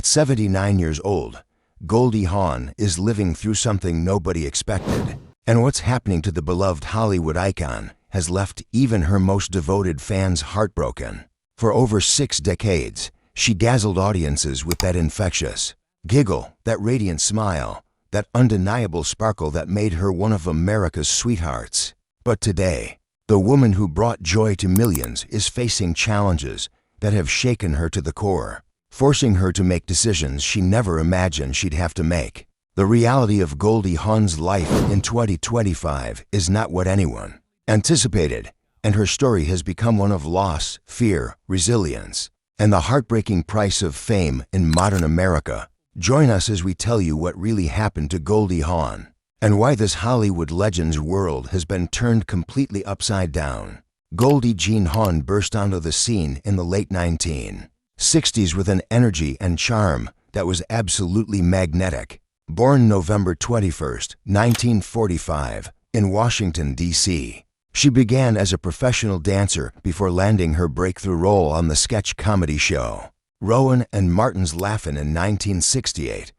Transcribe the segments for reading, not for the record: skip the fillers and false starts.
At 79 years old, Goldie Hawn is living through something nobody expected. And what's happening to the beloved Hollywood icon has left even her most devoted fans heartbroken. For over 6 decades, she dazzled audiences with that infectious giggle, that radiant smile, that undeniable sparkle that made her one of America's sweethearts. But today, the woman who brought joy to millions is facing challenges that have shaken her to the core, forcing her to make decisions she never imagined she'd have to make. The reality of Goldie Hawn's life in 2025 is not what anyone anticipated, and her story has become one of loss, fear, resilience, and the heartbreaking price of fame in modern America. Join us as we tell you what really happened to Goldie Hawn, and why this Hollywood legend's world has been turned completely upside down. Goldie Jean Hawn burst onto the scene in the late 1960s with an energy and charm that was absolutely magnetic. Born November 21, 1945, in Washington, D.C., she began as a professional dancer before landing her breakthrough role on the sketch comedy show Rowan and Martin's Laugh-In in 1968.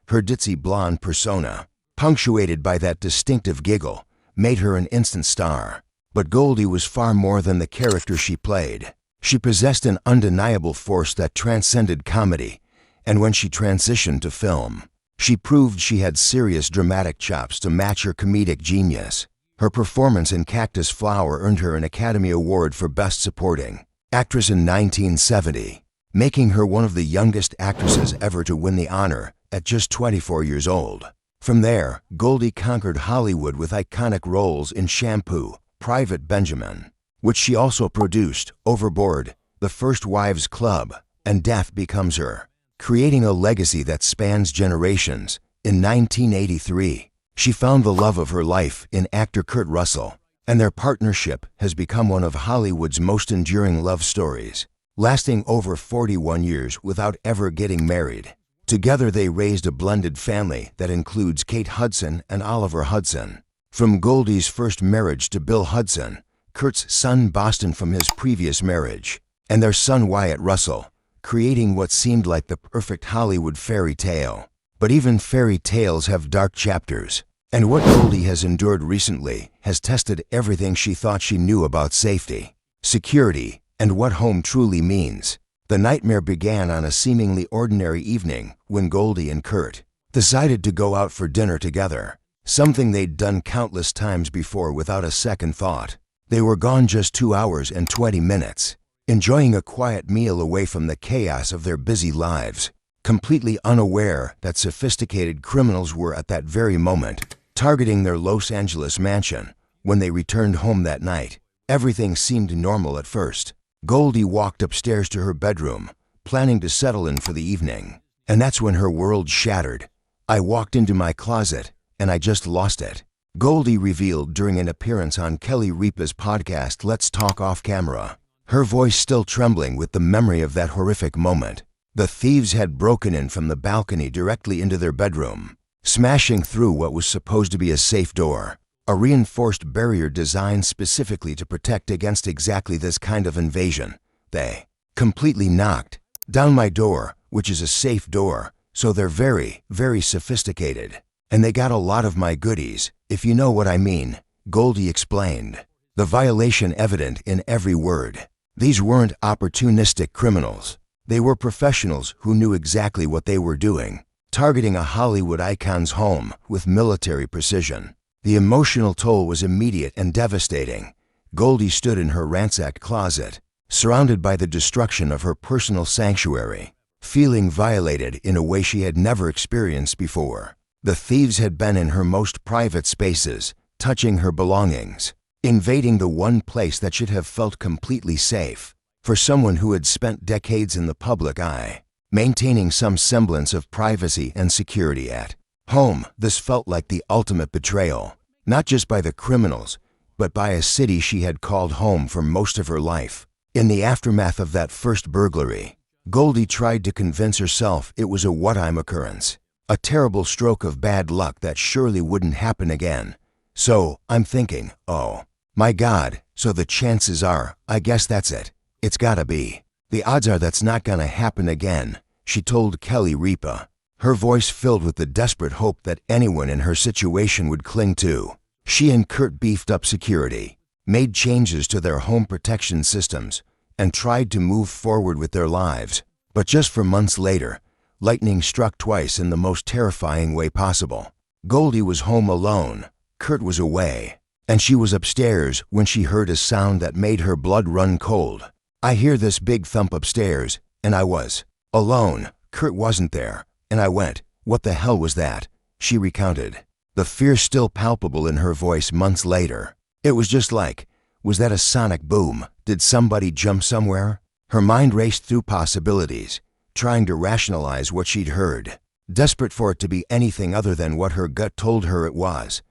Her ditzy blonde persona, punctuated by that distinctive giggle, made her an instant star. But Goldie was far more than the character she played. She possessed an undeniable force that transcended comedy, and when she transitioned to film, she proved she had serious dramatic chops to match her comedic genius. Her performance in Cactus Flower earned her an Academy Award for Best Supporting Actress in 1970, making her one of the youngest actresses ever to win the honor at just 24 years old. From there, Goldie conquered Hollywood with iconic roles in Shampoo, Private Benjamin, which she also produced, Overboard, The First Wives Club, and Death Becomes Her, creating a legacy that spans generations. In 1983, she found the love of her life in actor Kurt Russell, and their partnership has become one of Hollywood's most enduring love stories, lasting over 41 years without ever getting married. Together they raised a blended family that includes Kate Hudson and Oliver Hudson. From Goldie's first marriage to Bill Hudson, Kurt's son Boston from his previous marriage, and their son Wyatt Russell, creating what seemed like the perfect Hollywood fairy tale. But even fairy tales have dark chapters, and what Goldie has endured recently has tested everything she thought she knew about safety, security, and what home truly means. The nightmare began on a seemingly ordinary evening when Goldie and Kurt decided to go out for dinner together, something they'd done countless times before without a second thought. They were gone just 2 hours and 20 minutes, enjoying a quiet meal away from the chaos of their busy lives, completely unaware that sophisticated criminals were at that very moment targeting their Los Angeles mansion. When they returned home that night, everything seemed normal at first. Goldie walked upstairs to her bedroom, planning to settle in for the evening. And that's when her world shattered. "I walked into my closet, and I just lost it," Goldie revealed during an appearance on Kelly Ripa's podcast Let's Talk Off Camera, her voice still trembling with the memory of that horrific moment. The thieves had broken in from the balcony directly into their bedroom, smashing through what was supposed to be a safe door, a reinforced barrier designed specifically to protect against exactly this kind of invasion. They completely knocked down my door, which is a safe door, so they're very, very sophisticated. And they got a lot of my goodies, if you know what I mean, Goldie explained, the violation evident in every word. These weren't opportunistic criminals. They were professionals who knew exactly what they were doing, targeting a Hollywood icon's home with military precision. The emotional toll was immediate and devastating. Goldie stood in her ransacked closet, surrounded by the destruction of her personal sanctuary, feeling violated in a way she had never experienced before. The thieves had been in her most private spaces, touching her belongings, invading the one place that should have felt completely safe. For someone who had spent decades in the public eye, maintaining some semblance of privacy and security at home, this felt like the ultimate betrayal, not just by the criminals, but by a city she had called home for most of her life. In the aftermath of that first burglary, Goldie tried to convince herself it was a one-time occurrence, a terrible stroke of bad luck that surely wouldn't happen again. "So, I'm thinking, oh my God, so the chances are, I guess that's it. It's gotta be. The odds are that's not gonna happen again," she told Kelly Ripa, her voice filled with the desperate hope that anyone in her situation would cling to. She and Kurt beefed up security, made changes to their home protection systems, and tried to move forward with their lives. But just 4 months later, lightning struck twice in the most terrifying way possible. Goldie was home alone, Kurt was away, and she was upstairs when she heard a sound that made her blood run cold. I hear this big thump upstairs, and I was alone. Kurt wasn't there, and I went, "What the hell was that?" she recounted, the fear still palpable in her voice months later. It was just like, was that a sonic boom? Did somebody jump somewhere? Her mind raced through possibilities, trying to rationalize what she'd heard, desperate for it to be anything other than what her gut told her it was.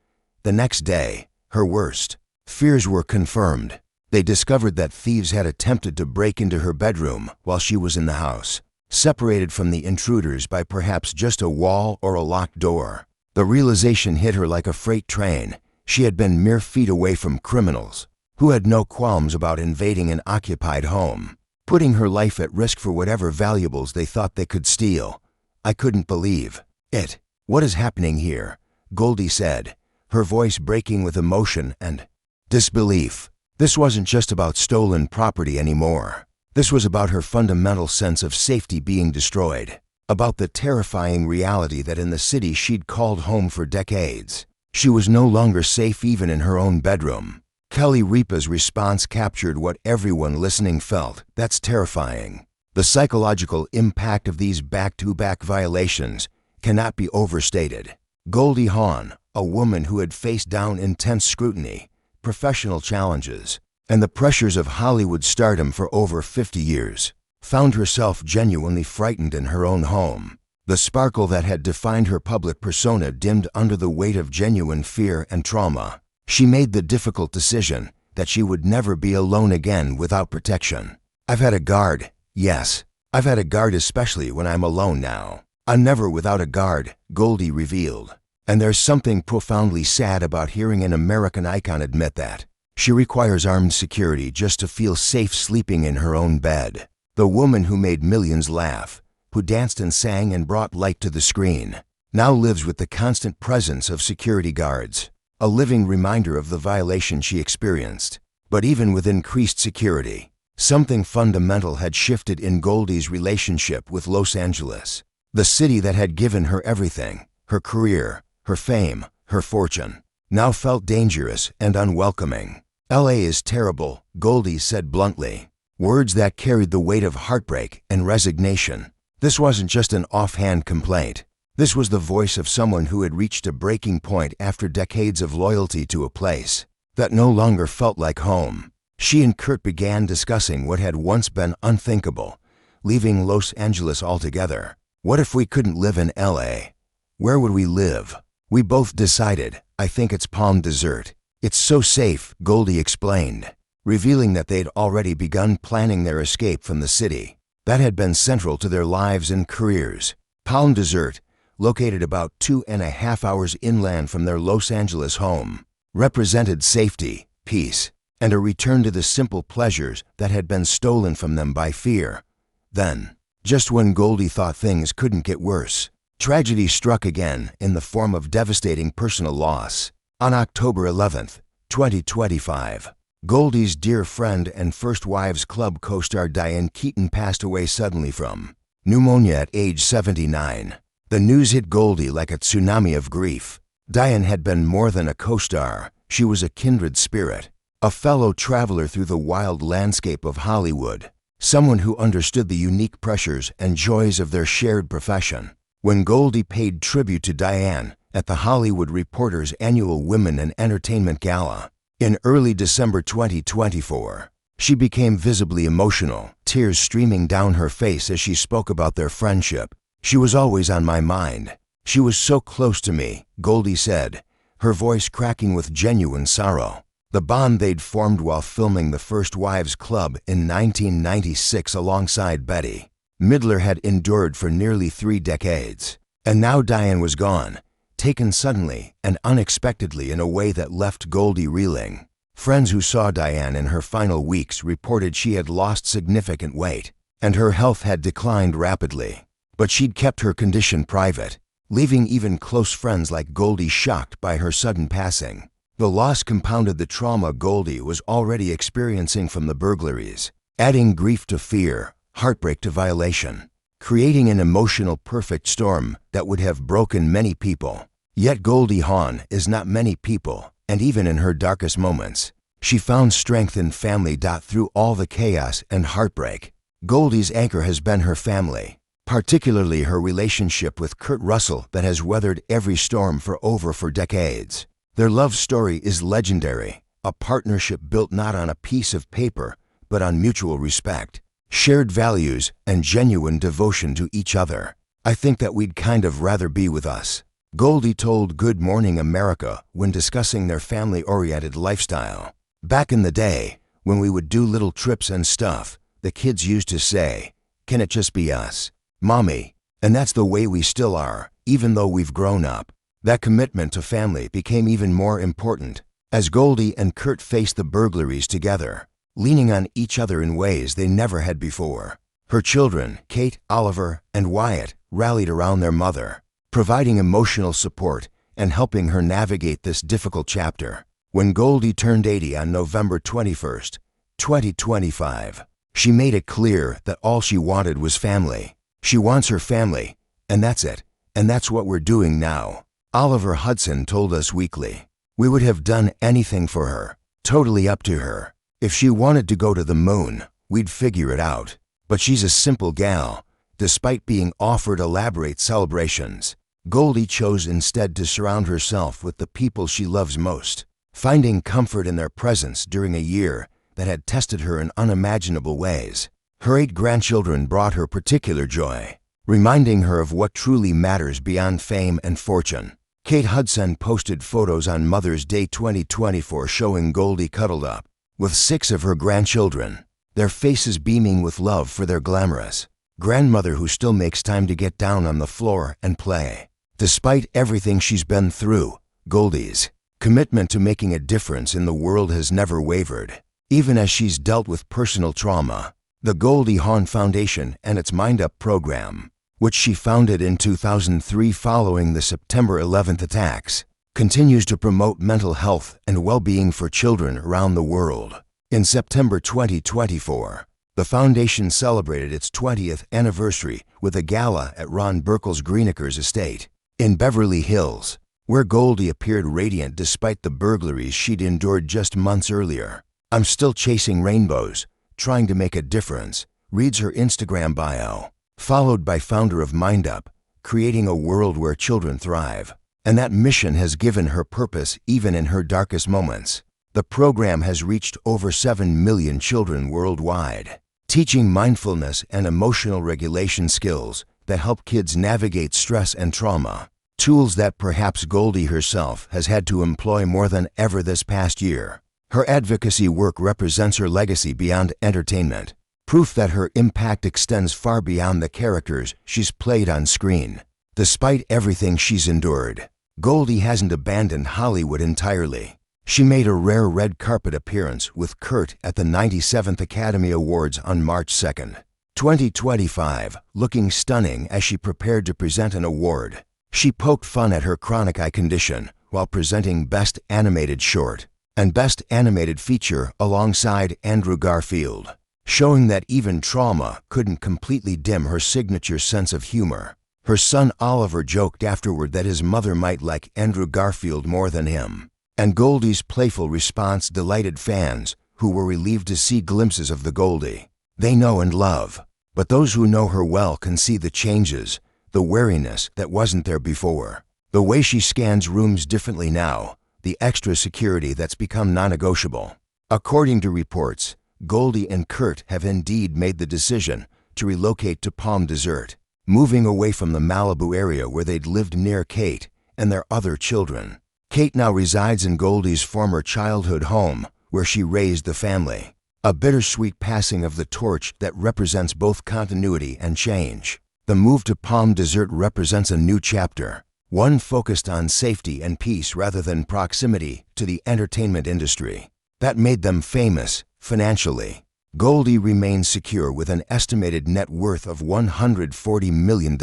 The next day, her worst fears were confirmed. They discovered that thieves had attempted to break into her bedroom while she was in the house, separated from the intruders by perhaps just a wall or a locked door. The realization hit her like a freight train. She had been mere feet away from criminals who had no qualms about invading an occupied home, putting her life at risk for whatever valuables they thought they could steal. "I couldn't believe it. What is happening here?" Goldie said, her voice breaking with emotion and disbelief. This wasn't just about stolen property anymore. This was about her fundamental sense of safety being destroyed, about the terrifying reality that in the city she'd called home for decades, she was no longer safe even in her own bedroom. Kelly Ripa's response captured what everyone listening felt. That's terrifying. The psychological impact of these back-to-back violations cannot be overstated. Goldie Hawn, a woman who had faced down intense scrutiny, professional challenges, and the pressures of Hollywood stardom for over 50 years, found herself genuinely frightened in her own home. The sparkle that had defined her public persona dimmed under the weight of genuine fear and trauma. She made the difficult decision that she would never be alone again without protection. "I've had a guard, yes. I've had a guard especially when I'm alone now. I'm never without a guard," Goldie revealed. And there's something profoundly sad about hearing an American icon admit that. She requires armed security just to feel safe sleeping in her own bed. The woman who made millions laugh, who danced and sang and brought light to the screen, now lives with the constant presence of security guards, a living reminder of the violation she experienced. But even with increased security, something fundamental had shifted in Goldie's relationship with Los Angeles, the city that had given her everything, her career, her fame, her fortune, now felt dangerous and unwelcoming. "LA is terrible," Goldie said bluntly, words that carried the weight of heartbreak and resignation. This wasn't just an offhand complaint. This was the voice of someone who had reached a breaking point after decades of loyalty to a place that no longer felt like home. She and Kurt began discussing what had once been unthinkable, leaving Los Angeles altogether. What if we couldn't live in LA? Where would we live? We both decided, I think it's Palm Desert. It's so safe, Goldie explained, revealing that they'd already begun planning their escape from the city. That had been central to their lives and careers. Palm Desert, located about 2.5 hours inland from their Los Angeles home, represented safety, peace, and a return to the simple pleasures that had been stolen from them by fear. Then, just when Goldie thought things couldn't get worse, tragedy struck again in the form of devastating personal loss. On October 11th, 2025, Goldie's dear friend and First Wives Club co-star Diane Keaton passed away suddenly from pneumonia at age 79. The news hit Goldie like a tsunami of grief. Diane had been more than a co-star. She was a kindred spirit, a fellow traveler through the wild landscape of Hollywood, someone who understood the unique pressures and joys of their shared profession. When Goldie paid tribute to Diane at the Hollywood Reporter's annual Women in Entertainment Gala in early December 2024, she became visibly emotional, tears streaming down her face as she spoke about their friendship. "She was always on my mind. She was so close to me," Goldie said, her voice cracking with genuine sorrow. The bond they'd formed while filming the First Wives Club in 1996 alongside Betty Midler had endured for nearly 3 decades. And now Diane was gone, taken suddenly and unexpectedly in a way that left Goldie reeling. Friends who saw Diane in her final weeks reported she had lost significant weight, and her health had declined rapidly. But she'd kept her condition private, leaving even close friends like Goldie shocked by her sudden passing. The loss compounded the trauma Goldie was already experiencing from the burglaries, adding grief to fear, heartbreak to violation, creating an emotional perfect storm that would have broken many people. Yet Goldie Hawn is not many people, and even in her darkest moments, she found strength in family. Through all the chaos and heartbreak, Goldie's anchor has been her family, particularly her relationship with Kurt Russell that has weathered every storm for over 4 decades. Their love story is legendary, a partnership built not on a piece of paper, but on mutual respect, shared values, and genuine devotion to each other. I think that we'd kind of rather be with us, Goldie told Good Morning America when discussing their family-oriented lifestyle. Back in the day, when we would do little trips and stuff, the kids used to say, "Can it just be us, Mommy?" And that's the way we still are, even though we've grown up. That commitment to family became even more important as Goldie and Kurt faced the burglaries together, leaning on each other in ways they never had before. Her children, Kate, Oliver, and Wyatt, rallied around their mother, providing emotional support and helping her navigate this difficult chapter. When Goldie turned 80 on November 21st, 2025, she made it clear that all she wanted was family. She wants her family, and that's it, and that's what we're doing now. Oliver Hudson told Us Weekly, "We would have done anything for her, totally up to her. If she wanted to go to the moon, we'd figure it out. But she's a simple gal." Despite being offered elaborate celebrations, Goldie chose instead to surround herself with the people she loves most, finding comfort in their presence during a year that had tested her in unimaginable ways. Her 8 grandchildren brought her particular joy, reminding her of what truly matters beyond fame and fortune. Kate Hudson posted photos on Mother's Day 2024 showing Goldie cuddled up with 6 of her grandchildren, their faces beaming with love for their glamorous grandmother who still makes time to get down on the floor and play. Despite everything she's been through, Goldie's commitment to making a difference in the world has never wavered, even as she's dealt with personal trauma. The Goldie Hawn Foundation and its Mind Up program, which she founded in 2003 following the September 11th attacks, continues to promote mental health and well-being for children around the world. In September 2024, the foundation celebrated its 20th anniversary with a gala at Ron Burkle's Greenacres estate in Beverly Hills, where Goldie appeared radiant despite the burglaries she'd endured just months earlier. "I'm still chasing rainbows, trying to make a difference," reads her Instagram bio, followed by founder of Mind Up, creating a world where children thrive. And that mission has given her purpose even in her darkest moments. The program has reached over 7 million children worldwide, teaching mindfulness and emotional regulation skills that help kids navigate stress and trauma, tools that perhaps Goldie herself has had to employ more than ever this past year. Her advocacy work represents her legacy beyond entertainment, proof that her impact extends far beyond the characters she's played on screen. Despite everything she's endured, Goldie hasn't abandoned Hollywood entirely. She made a rare red carpet appearance with Kurt at the 97th Academy Awards on March 2nd, 2025, looking stunning as she prepared to present an award. She poked fun at her chronic eye condition while presenting Best Animated Short and Best Animated Feature alongside Andrew Garfield, showing that even trauma couldn't completely dim her signature sense of humor. Her son Oliver joked afterward that his mother might like Andrew Garfield more than him, and Goldie's playful response delighted fans who were relieved to see glimpses of the Goldie they know and love. But those who know her well can see the changes, the wariness that wasn't there before, the way she scans rooms differently now, the extra security that's become non-negotiable. According to reports, Goldie and Kurt have indeed made the decision to relocate to Palm Desert, moving away from the Malibu area where they'd lived near Kate and their other children. Kate now resides in Goldie's former childhood home, where she raised the family, a bittersweet passing of the torch that represents both continuity and change. The move to Palm Desert represents a new chapter, one focused on safety and peace rather than proximity to the entertainment industry that made them famous financially. Goldie remains secure with an estimated net worth of $140 million,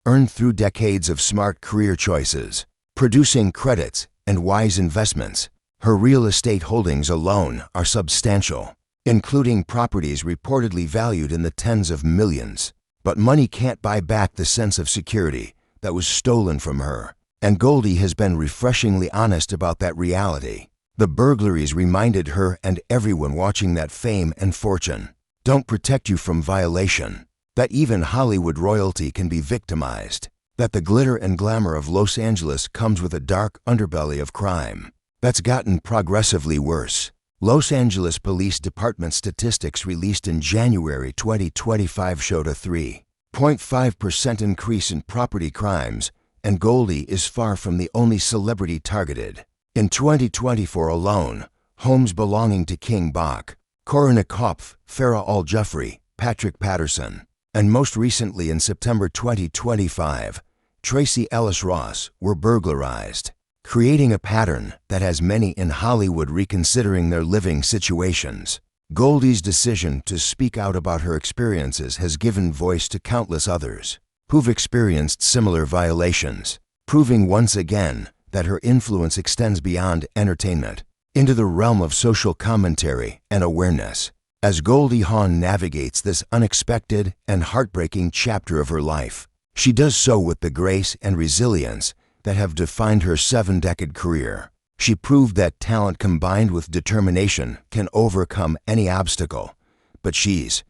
earned through decades of smart career choices, producing credits, and wise investments. Her real estate holdings alone are substantial, including properties reportedly valued in the tens of millions. But money can't buy back the sense of security that was stolen from her, and Goldie has been refreshingly honest about that reality. The burglaries reminded her and everyone watching that fame and fortune don't protect you from violation, that even Hollywood royalty can be victimized, that the glitter and glamour of Los Angeles comes with a dark underbelly of crime that's gotten progressively worse. Los Angeles Police Department statistics released in January 2025 showed a 3.5% increase in property crimes, and Goldie is far from the only celebrity targeted. In 2024 alone, homes belonging to King Bach, Corinna Kopf, Farrah Al-Jeffrey, Patrick Patterson, and most recently in September 2025, Tracy Ellis Ross were burglarized, creating a pattern that has many in Hollywood reconsidering their living situations. Goldie's decision to speak out about her experiences has given voice to countless others who've experienced similar violations, proving once again that her influence extends beyond entertainment into the realm of social commentary and awareness. As Goldie Hawn navigates this unexpected and heartbreaking chapter of her life, she does so with the grace and resilience that have defined her 7-decade career. She proved that talent combined with determination can overcome any obstacle, but she's